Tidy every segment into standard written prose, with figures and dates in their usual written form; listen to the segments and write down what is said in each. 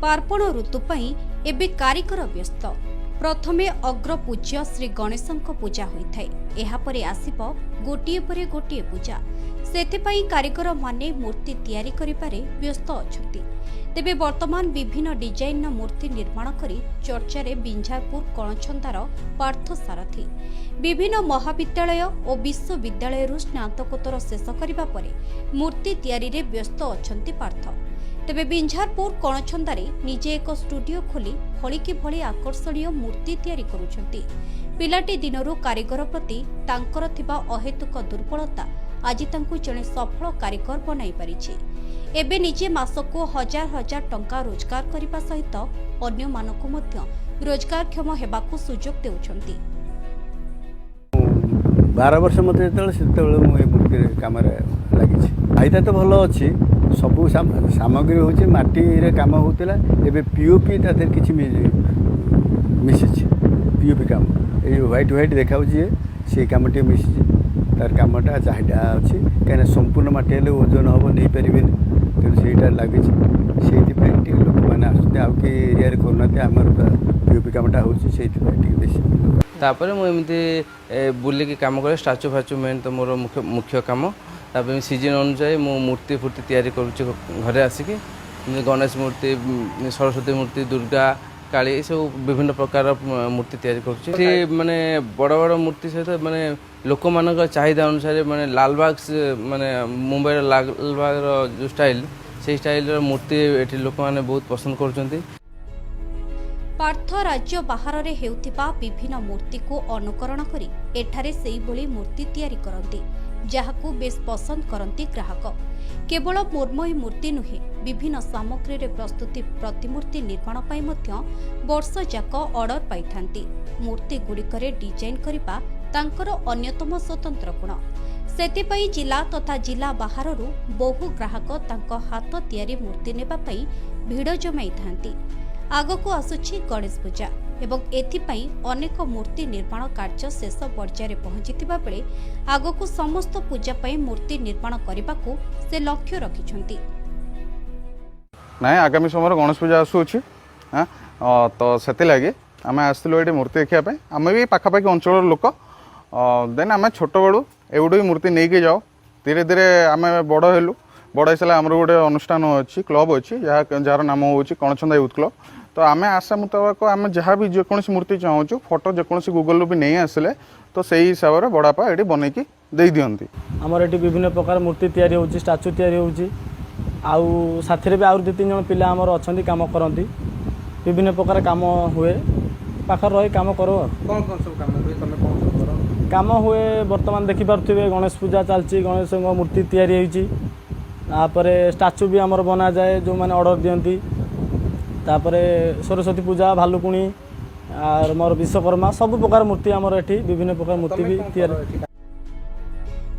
पार्पण ऋतु पई एबे कारीगर व्यस्त। प्रथमे अग्रपूज्य श्री गणेशଙ୍କ पूजा होइथाय। एहा परे आसीबो गोटिए परे गोटिए पूजा। सेथिपई कारीगर माने मूर्ति तैयारी करिपारे व्यस्त अछंती। तेबे वर्तमान विभिन्न डिजाइन मूर्ति निर्माण करी चर्चारे बिंझारपुर कणछंदार पार्थ सारथी। विभिन्न महाविद्यालय और विश्वविद्यालय स्नातकोत्तर शेष करबा परे मूर्ति तैयारी रे व्यस्त अछंती पार्थ। तेबे बिंझारपुर कणछंदारे निजे एक स्टूडियो खोली भलिकी भली आकर्षणीय मूर्ति तैयारी करुछंती। पिलाटी दिनरू कारीगर प्रति तांकर थिबा अहेतुक दुर्बलता आज तांकु जणे सफल कारीगर बनाई पारिछि। एबे निजे मासको हजार हजार टंका रोजगार करिबा सहित अन्य मानकु मध्य रोजगारक्षम हेबाकु सुजोग देउछंती। 12 वर्ष मते सेतेबेले मु ए मूर्ति काम रे लागिछि। फायदा तो भलो अछि। सबु सामग्री होछि माटी रे काम होतिला। एबे पीओपी ताते किछि मिसिछि। पीओपी काम ए व्हाइट व्हाइट देखाउछि से कामटे मिसिछि। तार कामटा चाहिदा अछि काने संपूर्ण माटी हेले ओजन हबो नै परिबेन। तेन सेटा लागिछि। सेति पेंटिंग लोक माने आसते आ के एरिया रे करनाते हमर पीओपी कामटा होछि सेति पेंटिंग बेसी। तापर मु एमती बुले के काम करे स्टाच्यू फाच्यू मेन तो मोर मुख्य काम। तापर सीजन अनुसार मु मूर्ति फूर्ति तैयारी करूँ घरे आसिक गणेश मूर्ति सरस्वती मूर्ति दुर्गा काली सब विभिन्न प्रकार मूर्ति तैयारी करुँ। माने बड़ बड़ मूर्ति सहित माने लोक मान चाहिदा अनुसार माने लालबाग माने मुंबई लालबाग जो स्टाइल से स्टाइल मूर्ति एठी लोक माने बहुत पसंद करुँच। पार्थ राज्य बाहर रे हेउथिबा विभिन्न मूर्ति को अनुकरण करी एठारे सेही भली मूर्ति तैयारी करंती, जहाकू बेस पसंद करंती ग्राहक। केवल मृण्मयी मूर्ति नुहे विभिन्न सामग्री रे प्रस्तुति प्रतिमूर्ति निर्माण पाई मध्य वर्ष जाक ऑर्डर पाइथांती। मूर्ति गुड़िकरे डिजाइन करिबा तांकर अन्यतम स्वतंत्र गुण। सेतिपई जिला तथा जिला बाहररू बहु ग्राहक तांको हाथ तैयारी मूर्ति नेबा पई भिड़ जमाई थांती। आगको आसुछि गणेश पूजा एवं एथिपाई अनेक मूर्ति निर्माण कार्य शेष पर्यायर पहुंचीथिबा बेले आगको समस्त पूजा पई मूर्ति निर्माण करबाकू से लक्ष्य रखिछंती। नाय आगामी समय गणेश पूजा आसुछि तो सेति लागि आमे आस्तिलो एठी मूर्ति देखिया पई। आमे भी पाखापाखि अंचल लोक देन आमे छोट बड़ू एवडू मूर्ति नहीं के जाओ। धीरे धीरे आमे बड़ हेलु। बड़ हिसाब आमर गोटे अनुष्ठान अच्छी क्लब अच्छी जार नाम हूँ कणछंदा यूथ क्लब। तो आम आशा मुताबक आम जहाँ भी जेकोसी मूर्ति चाहूँ फोटो जेकोसी गूगल भी नहीं आसिले तो सही हिसाब से बड़ापा ये बनईकी दे दियंती। आमर ये विभिन्न प्रकार मूर्ति तैयारी होची स्टाच्यू तैयारी होची आउ साथी भी आउ 2-3 जन पिला आमर अच्छा काम करती। विभिन्न प्रकार काम हुए पाखर रही काम करो। कौन कौन सब काम हुए तमे कौन सब करो? काम हुए वर्तमान देखि पारथिबे गणेश पूजा चलची गणेश मूर्ति तैयारी होची। तापर स्टाच्यू भी आमर बना जाए जो माने ऑर्डर दियंती। तापर सरस्वती पूजा भालुकुणी और मोर विश्वकर्मा सब प्रकार मूर्ति आमर एठी विभिन्न प्रकार मूर्ति भी तैयारी।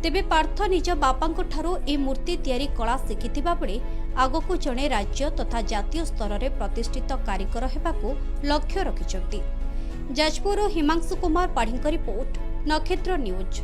तेबे पार्थ निज बापांको ठारो ए मूर्ति तैयारी कला शिखिथिबा बेले आगको जणे राज्य तथा जातीय स्तर रे प्रतिष्ठित कारीगर हेबाकू लक्ष्य रखिछंती। जाजपुर हिमांशु कुमार पाढ़ीଙ୍କ रिपोर्ट नक्षत्र न्यूज।